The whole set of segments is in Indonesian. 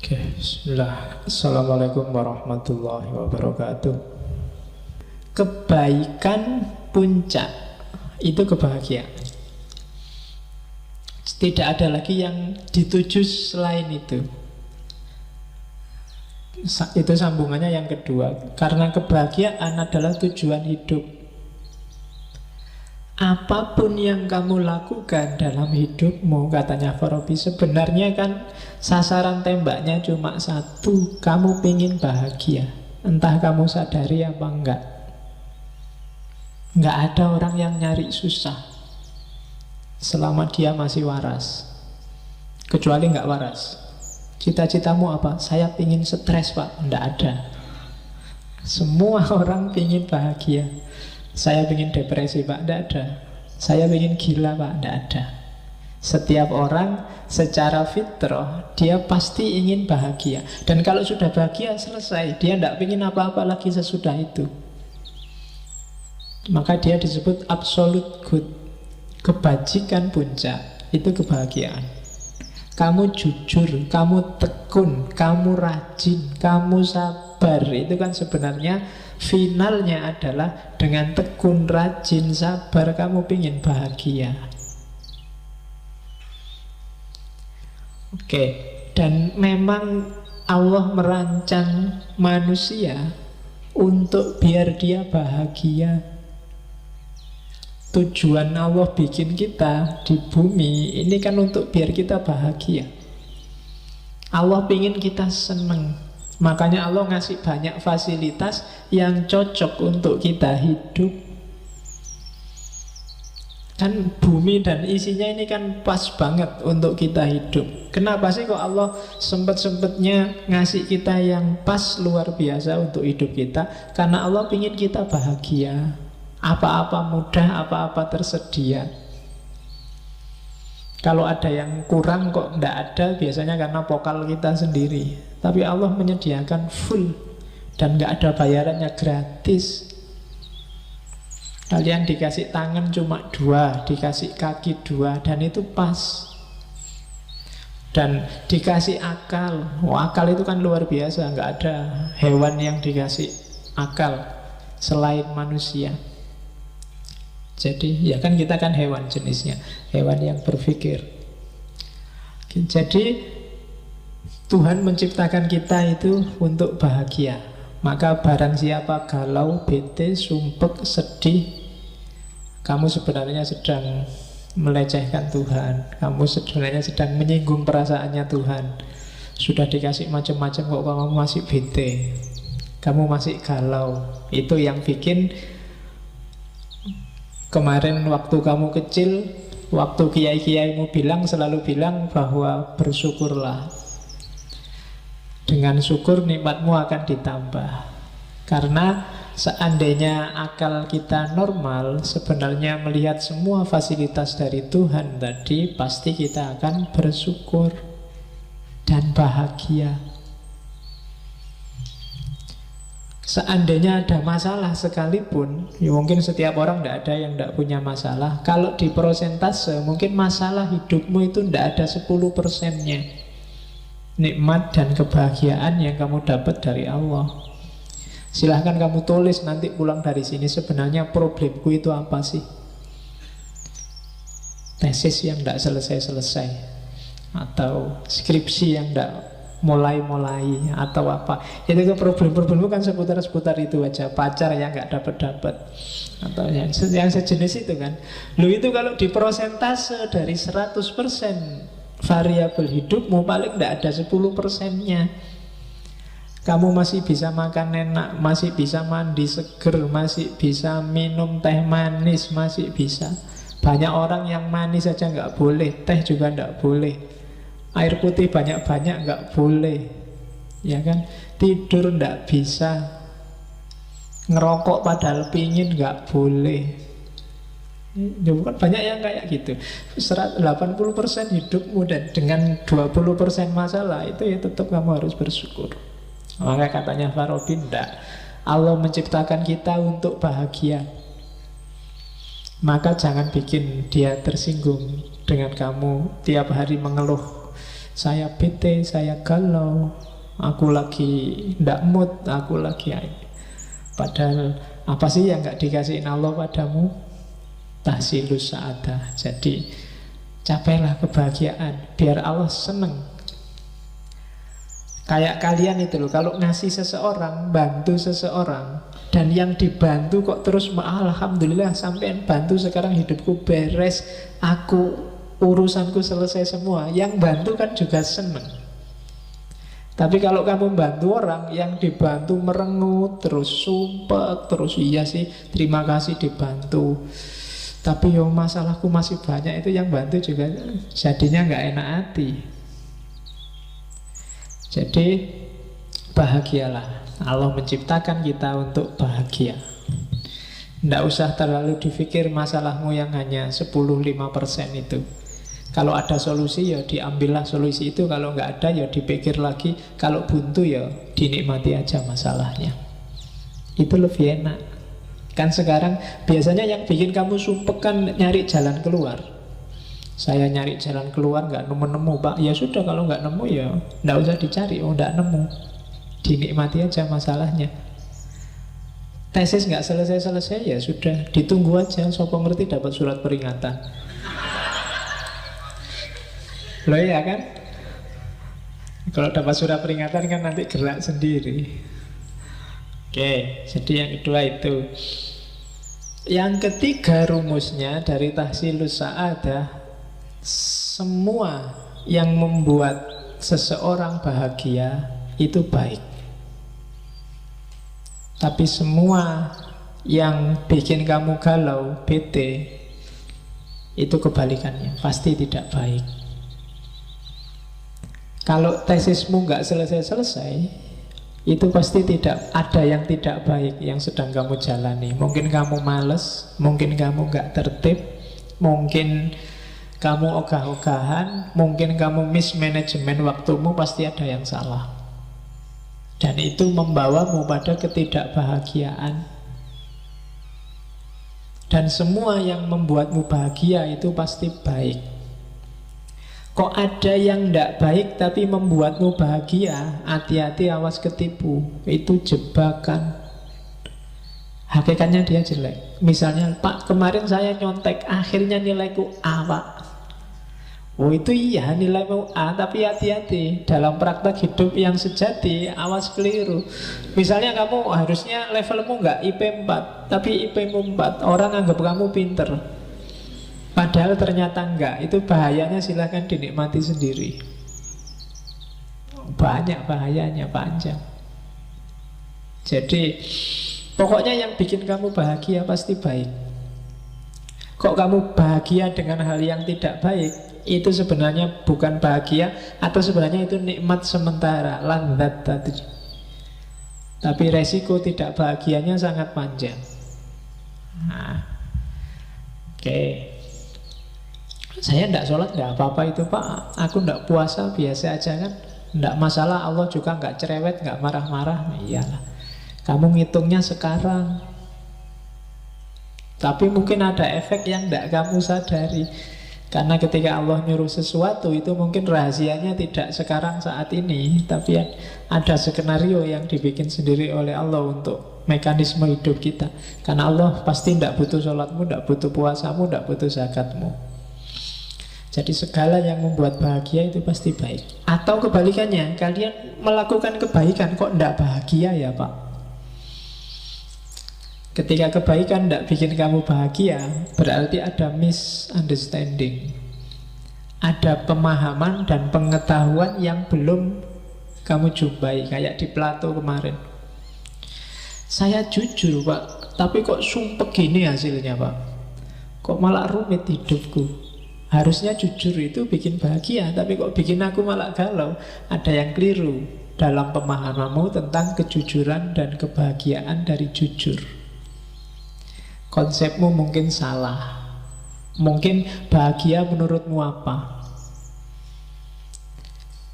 Oke, bismillah. Assalamualaikum warahmatullahi wabarakatuh. Kebaikan puncak itu kebahagiaan. Tidak ada lagi yang dituju selain itu. Itu sambungannya yang kedua. Karena kebahagiaan adalah tujuan hidup. Apapun yang kamu lakukan dalam hidupmu, katanya Farabi, sebenarnya kan sasaran tembaknya cuma satu. Kamu ingin bahagia, entah kamu sadari apa enggak. Enggak ada orang yang nyari susah selama dia masih waras. Kecuali enggak waras. Cita-citamu apa? Saya ingin stres, Pak. Enggak ada. Semua orang ingin bahagia. Saya ingin depresi, Pak, tidak ada. Saya ingin gila, Pak, tidak ada. Setiap orang secara fitrah dia pasti ingin bahagia. Dan kalau sudah bahagia selesai, dia tidak ingin apa-apa lagi sesudah itu. Maka dia disebut absolute good. Kebajikan puncak itu kebahagiaan. Kamu jujur, kamu tekun, kamu rajin, kamu sabar. Itu kan sebenarnya finalnya adalah dengan tekun, rajin, sabar, kamu ingin bahagia. Oke, dan memang Allah merancang manusia untuk biar dia bahagia. Tujuan Allah bikin kita di bumi ini kan untuk biar kita bahagia. Allah ingin kita senang. Makanya Allah ngasih banyak fasilitas yang cocok untuk kita hidup. Kan bumi dan isinya ini kan pas banget untuk kita hidup. Kenapa sih kok Allah sempet-sempetnya ngasih kita yang pas luar biasa untuk hidup kita? Karena Allah ingin kita bahagia. Apa-apa mudah, apa-apa tersedia. Kalau ada yang kurang kok tidak ada, biasanya karena pokal kita sendiri. Tapi Allah menyediakan full. Dan nggak ada bayarannya, gratis. Kalian dikasih tangan cuma 2, dikasih kaki 2, dan itu pas. Dan dikasih akal. Akal itu kan luar biasa. Nggak ada hewan yang dikasih akal selain manusia. Jadi ya kan kita kan hewan jenisnya, hewan yang berpikir. Jadi Tuhan menciptakan kita itu untuk bahagia. Maka barang siapa galau, bete, sumpek, sedih, kamu sebenarnya sedang melecehkan Tuhan. Kamu sebenarnya sedang menyinggung perasaannya Tuhan. Sudah dikasih macam-macam kok kamu masih bete, kamu masih galau. Itu yang bikin kemarin waktu kamu kecil, waktu kiai-kiaimu selalu bilang bahwa bersyukurlah. Dengan syukur nikmatmu akan ditambah. Karena seandainya akal kita normal, sebenarnya melihat semua fasilitas dari Tuhan tadi, pasti kita akan bersyukur dan bahagia. Seandainya ada masalah sekalipun, ya mungkin setiap orang tidak ada yang tidak punya masalah. Kalau di persentase, mungkin masalah hidupmu itu tidak ada 10%-nya nikmat dan kebahagiaan yang kamu dapat dari Allah. Silahkan kamu tulis nanti pulang dari sini, sebenarnya problemku itu apa sih? Tesis yang tidak selesai-selesai, atau skripsi yang tidak mulai-mulai, atau apa. Itu ke problem-problemmu kan seputar-seputar itu aja. Pacar yang nggak dapat-dapat, atau yang sejenis itu kan. Lu itu kalau di persentase dari 100% variabel hidupmu, paling nggak ada 10%-nya. Kamu masih bisa makan enak, masih bisa mandi seger, masih bisa minum teh manis, masih bisa. Banyak orang yang manis saja nggak boleh, teh juga nggak boleh, air putih banyak-banyak nggak boleh, ya kan? Tidur nggak bisa, ngerokok padahal pingin nggak boleh. Ya, bukan banyak yang kayak gitu. 80% hidupmu dan dengan 20% masalah itu ya tetap kamu harus bersyukur. Maka katanya Farabi, enggak. Allah menciptakan kita untuk bahagia. Maka jangan bikin dia tersinggung dengan kamu tiap hari mengeluh Saya bete, saya galau, aku lagi ndak mood, aku lagi. Padahal apa sih yang gak dikasihin Allah padamu? Tahsilus sa'adah. Jadi capailah kebahagiaan biar Allah seneng. Kayak kalian itu loh, kalau ngasih seseorang, bantu seseorang, dan yang dibantu kok terus alhamdulillah sampean bantu sekarang hidupku beres, urusanku selesai semua. Yang bantu kan juga seneng. Tapi kalau kamu bantu orang, yang dibantu merengut, terus sumpah, terus iya sih terima kasih dibantu, tapi yo masalahku masih banyak, itu yang bantu juga jadinya nggak enak hati. Jadi bahagialah. Allah menciptakan kita untuk bahagia. Tidak usah terlalu dipikir masalahmu yang hanya 10-5% itu. Kalau ada solusi ya diambillah solusi itu. Kalau nggak ada ya dipikir lagi. Kalau buntu ya dinikmati aja masalahnya. Itu lebih enak. Kan sekarang biasanya yang bikin kamu sumpek kan nyari jalan keluar. Saya nyari jalan keluar nggak nemu-nemu Pak. Ya sudah, kalau nggak nemu ya nggak usah dicari. Oh nggak nemu, dinikmati aja masalahnya. Tesis nggak selesai-selesai ya sudah, ditunggu aja. Sopo ngerti dapat surat peringatan. Loh ya kan? Kalau dapat surat peringatan kan nanti gerak sendiri. Oke, jadi yang kedua itu. Yang ketiga rumusnya dari tahsilus sa'adah, semua yang membuat seseorang bahagia itu baik. Tapi semua yang bikin kamu galau, bete, itu kebalikannya, pasti tidak baik. Kalau tesismu nggak selesai-selesai, itu pasti tidak ada yang tidak baik yang sedang kamu jalani. Mungkin kamu malas, mungkin kamu nggak tertib, mungkin kamu ogah-ogahan, mungkin kamu mismanajemen waktumu, pasti ada yang salah. Dan itu membawamu pada ketidakbahagiaan. Dan semua yang membuatmu bahagia itu pasti baik. Kok ada yang tidak baik tapi membuatmu bahagia, hati-hati, awas ketipu. Itu jebakan. Hakikatnya dia jelek. Misalnya, Pak kemarin saya nyontek, akhirnya nilaiku A Pak. Oh itu iya nilaimu A, tapi hati-hati dalam praktek hidup yang sejati, awas keliru. Misalnya kamu harusnya levelmu nggak IP 4, tapi IP-mu 4, orang anggap kamu pinter, padahal ternyata enggak. Itu bahayanya, silahkan dinikmati sendiri. Banyak bahayanya, panjang. Jadi pokoknya yang bikin kamu bahagia pasti baik. Kok kamu bahagia dengan hal yang tidak baik, itu sebenarnya bukan bahagia, atau sebenarnya itu nikmat sementara, landat tadi. Tapi resiko tidak bahagianya sangat panjang. Nah, oke. Saya tidak sholat, tidak apa-apa itu Pak. Aku tidak puasa, biasa aja kan. Tidak masalah, Allah juga nggak cerewet, nggak marah-marah. Iyalah, kamu ngitungnya sekarang. Tapi mungkin ada efek yang tidak kamu sadari. Karena ketika Allah nyuruh sesuatu, itu mungkin rahasianya tidak sekarang saat ini, tapi ada skenario yang dibikin sendiri oleh Allah untuk mekanisme hidup kita. Karena Allah pasti tidak butuh sholatmu, tidak butuh puasamu, tidak butuh zakatmu. Jadi segala yang membuat bahagia itu pasti baik. Atau kebalikannya, kalian melakukan kebaikan kok tidak bahagia ya Pak. Ketika kebaikan tidak bikin kamu bahagia, berarti ada misunderstanding. Ada pemahaman dan pengetahuan yang belum kamu jumpai. Kayak di Plato kemarin. Saya jujur Pak, tapi kok sumpah gini hasilnya Pak. Kok malah rumit hidupku. Harusnya jujur itu bikin bahagia, tapi kok bikin aku malah galau. Ada yang keliru dalam pemahamanmu tentang kejujuran dan kebahagiaan dari jujur. Konsepmu mungkin salah. Mungkin bahagia menurutmu apa?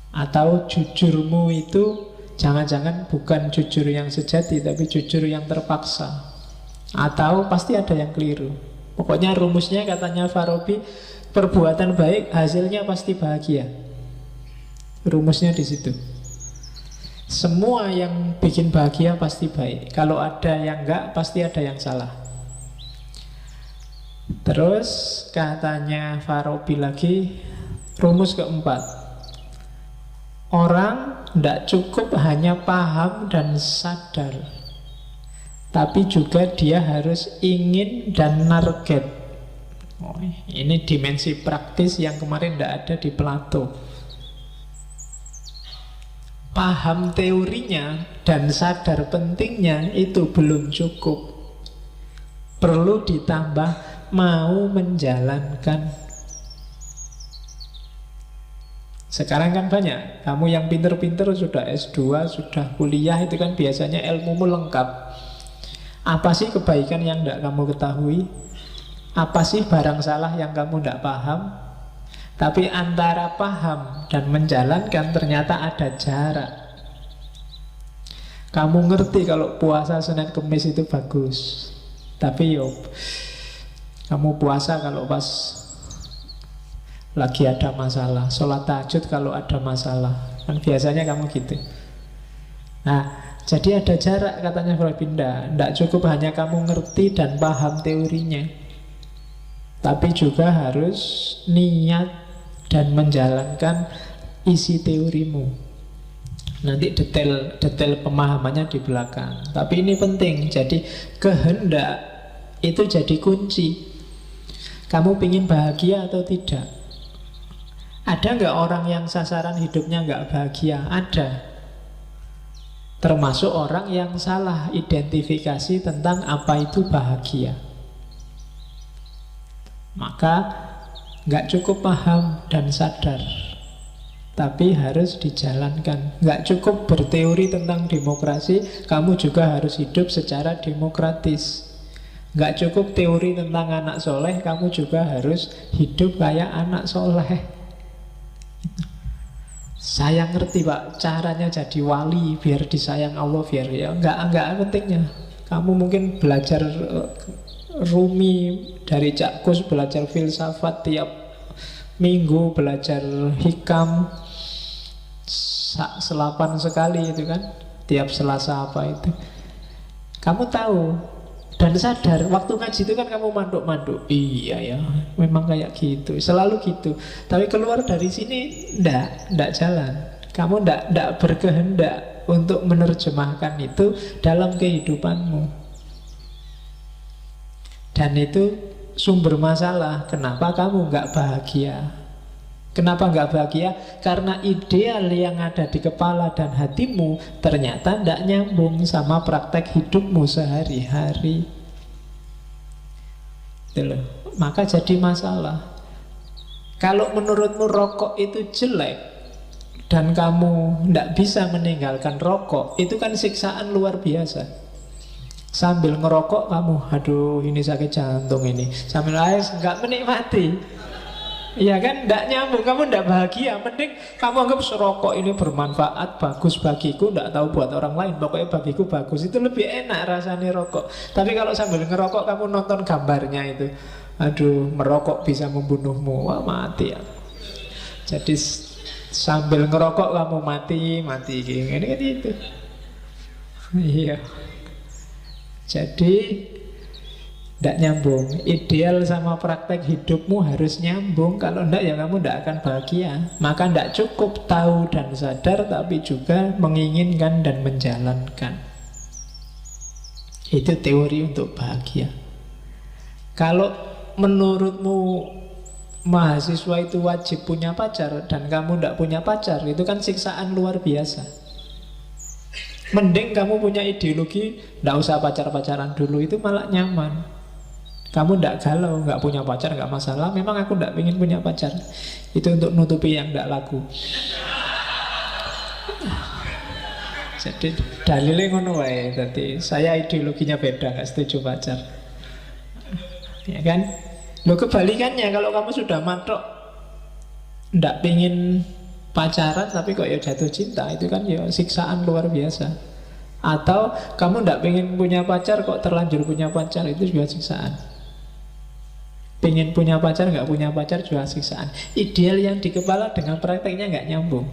Atau jujurmu itu jangan-jangan bukan jujur yang sejati, tapi jujur yang terpaksa. Atau pasti ada yang keliru. Pokoknya rumusnya katanya Farabi, perbuatan baik hasilnya pasti bahagia. Rumusnya di situ. Semua yang bikin bahagia pasti baik. Kalau ada yang enggak, pasti ada yang salah. Terus katanya Farabi lagi, rumus keempat, orang tidak cukup hanya paham dan sadar, tapi juga dia harus ingin dan target. Ini dimensi praktis yang kemarin tidak ada di Plato. Paham teorinya dan sadar pentingnya itu belum cukup. Perlu ditambah mau menjalankan. Sekarang kan banyak, kamu yang pinter-pinter sudah S2, sudah kuliah, itu kan biasanya ilmumu lengkap. Apa sih kebaikan yang tidak kamu ketahui? Apa sih barang salah yang kamu tidak paham? Tapi antara paham dan menjalankan ternyata ada jarak. Kamu ngerti kalau puasa Senin Kemis itu bagus, tapi kamu puasa kalau pas lagi ada masalah, sholat tahajud kalau ada masalah. Kan biasanya kamu gitu. Nah, jadi ada jarak katanya Frabinda. Tidak cukup hanya kamu ngerti dan paham teorinya, tapi juga harus niat dan menjalankan isi teorimu. Nanti detail pemahamannya di belakang. Tapi ini penting. Jadi kehendak itu jadi kunci. Kamu ingin bahagia atau tidak? Ada nggak orang yang sasaran hidupnya nggak bahagia? Ada. Termasuk orang yang salah identifikasi tentang apa itu bahagia. Maka nggak cukup paham dan sadar, tapi harus dijalankan. Nggak cukup berteori tentang demokrasi, kamu juga harus hidup secara demokratis. Nggak cukup teori tentang anak soleh, kamu juga harus hidup kayak anak soleh. Saya ngerti Pak, caranya jadi wali biar disayang Allah, biar ya nggak pentingnya. Kamu mungkin belajar Rumi dari Cak Kus, belajar filsafat tiap minggu, belajar hikam selapan sekali itu kan, tiap Selasa apa itu. Kamu tahu dan sadar, waktu ngaji itu kan kamu manduk-manduk. Iya ya, memang kayak gitu, selalu gitu. Tapi keluar dari sini ndak jalan. Kamu ndak berkehendak untuk menerjemahkan itu dalam kehidupanmu. Dan itu sumber masalah. Kenapa kamu nggak bahagia? Kenapa nggak bahagia? Karena ideal yang ada di kepala dan hatimu ternyata tidak nyambung sama praktek hidupmu sehari-hari. Maka jadi masalah. Kalau menurutmu rokok itu jelek dan kamu tidak bisa meninggalkan rokok, itu kan siksaan luar biasa. Sambil ngerokok kamu, aduh ini sakit jantung ini, sambil nggak menikmati. Iya kan, tidak nyambung, kamu tidak bahagia. Mending kamu anggap serokok ini bermanfaat, bagus bagiku, tidak tahu buat orang lain, pokoknya bagiku bagus. Itu lebih enak rasanya rokok. Tapi kalau sambil ngerokok kamu nonton gambarnya itu, aduh merokok bisa membunuhmu, wah mati ya. Jadi sambil ngerokok kamu mati ini kan itu. Iya. Jadi tidak nyambung. Ideal sama praktek hidupmu harus nyambung. Kalau tidak ya kamu tidak akan bahagia. Maka tidak cukup tahu dan sadar, tapi juga menginginkan dan menjalankan. Itu teori untuk bahagia. Kalau menurutmu mahasiswa itu wajib punya pacar dan kamu tidak punya pacar, itu kan siksaan luar biasa. Mending kamu punya ideologi tidak usah pacar-pacaran dulu, itu malah nyaman. Kamu tidak galau, nggak punya pacar nggak masalah. Memang aku tidak ingin punya pacar, itu untuk nutupi yang tidak laku. Jadi dalilnya ngono wae. Jadi saya ideologinya beda, nggak setuju pacar. Ya kan? Lo kebalikannya, kalau kamu sudah matok tidak ingin pacaran tapi kok ya jatuh cinta, itu kan ya siksaan luar biasa. Atau kamu tidak pengen punya pacar kok terlanjur punya pacar, itu juga siksaan. Pengen punya pacar nggak punya pacar juga siksaan. Ideal yang di kepala dengan prakteknya nggak nyambung.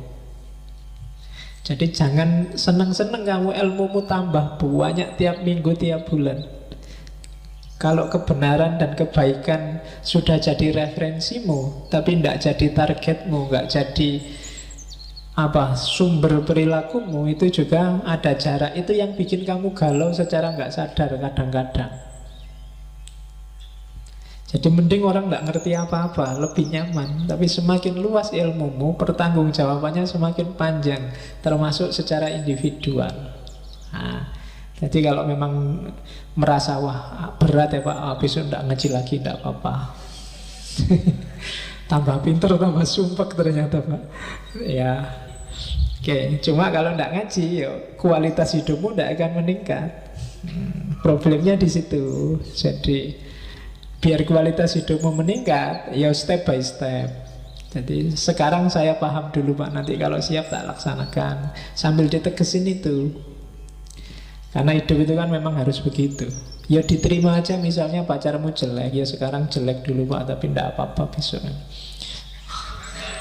Jadi jangan seneng-seneng kamu ilmumu tambah banyak tiap minggu, tiap bulan. Kalau kebenaran dan kebaikan sudah jadi referensimu, tapi tidak jadi targetmu, nggak jadi sumber perilakumu, itu juga ada jarak. Itu yang bikin kamu galau secara nggak sadar kadang-kadang. Jadi mending orang nggak ngerti apa-apa, lebih nyaman. Tapi semakin luas ilmumu, pertanggungjawabannya semakin panjang, termasuk secara individual. Nah, jadi kalau memang merasa wah berat ya Pak, besok nggak ngaji lagi, nggak apa-apa. Tambah pinter, tambah sumpek ternyata Pak. Ya, oke. Cuma kalau nggak ngaji, kualitas hidupmu nggak akan meningkat. Problemnya di situ. Jadi biar kualitas hidupmu meningkat, ya step by step. Jadi sekarang saya paham dulu Pak, nanti kalau siap tak laksanakan. Sambil ditegesin itu. Karena hidup itu kan memang harus begitu. Ya diterima aja, misalnya pacarmu jelek, ya sekarang jelek dulu Pak, tapi tidak apa-apa besok kan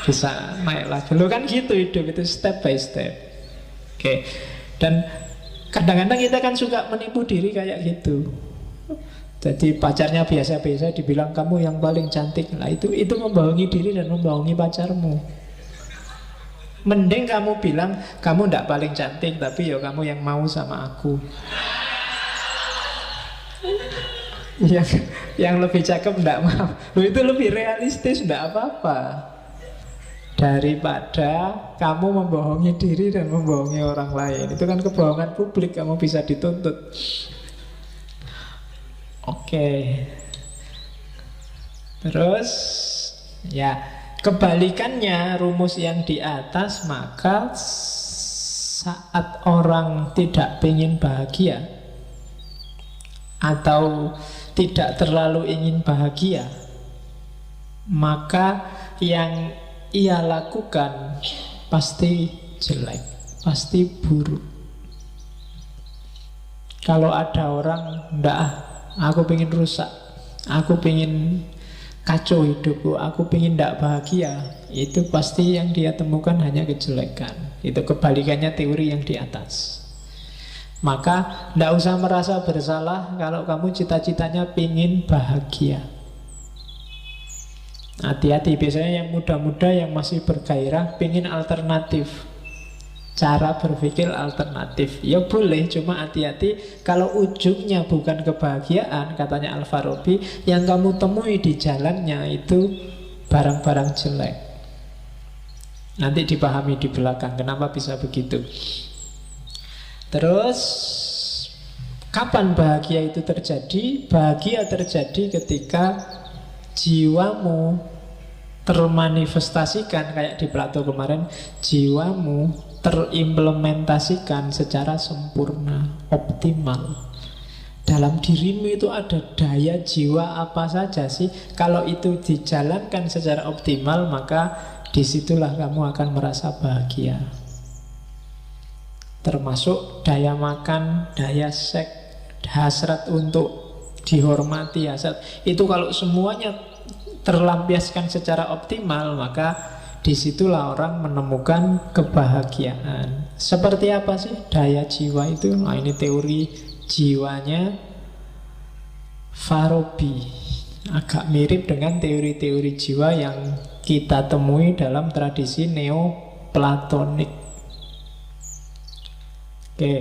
bisa naik lagi. Dulu kan gitu hidup itu, step by step. Oke. Dan kadang-kadang kita kan suka menipu diri kayak gitu. Jadi pacarnya biasa-biasa dibilang kamu yang paling cantik. Nah itu membohongi diri dan membohongi pacarmu. Mending kamu bilang kamu tidak paling cantik, tapi ya kamu yang mau sama aku. Yang lebih cakep tidak mau. Itu lebih realistis, tidak apa-apa. Daripada kamu membohongi diri dan membohongi orang lain. Itu kan kebohongan publik, kamu bisa dituntut. Oke. Terus ya kebalikannya rumus yang di atas, maka saat orang tidak ingin bahagia atau tidak terlalu ingin bahagia, maka yang ia lakukan pasti jelek, pasti buruk. Kalau ada orang aku pengen rusak, aku pengen kacau hidupku, aku pengen tidak bahagia, itu pasti yang dia temukan hanya kejelekan. Itu kebalikannya teori yang di atas. Maka tidak usah merasa bersalah kalau kamu cita-citanya pengen bahagia. Hati-hati, biasanya yang muda-muda yang masih bergairah pengen alternatif, cara berpikir alternatif. Ya boleh, cuma hati-hati kalau ujungnya bukan kebahagiaan, katanya Al-Farabi, yang kamu temui di jalannya itu barang-barang jelek. Nanti dipahami di belakang kenapa bisa begitu. Terus kapan bahagia itu terjadi? Bahagia terjadi ketika jiwamu termanifestasikan, kayak di Plato kemarin, jiwamu terimplementasikan secara sempurna, optimal. Dalam dirimu itu ada daya jiwa apa saja sih? Kalau itu dijalankan secara optimal, maka disitulah kamu akan merasa bahagia. Termasuk daya makan, daya seks, hasrat untuk dihormati, hasrat. Itu kalau semuanya terlampiaskan secara optimal, maka disitulah orang menemukan kebahagiaan. Seperti apa sih daya jiwa itu? Nah, ini teori jiwanya Farabi. Agak mirip dengan teori-teori jiwa yang kita temui dalam tradisi Neoplatonik. Oke.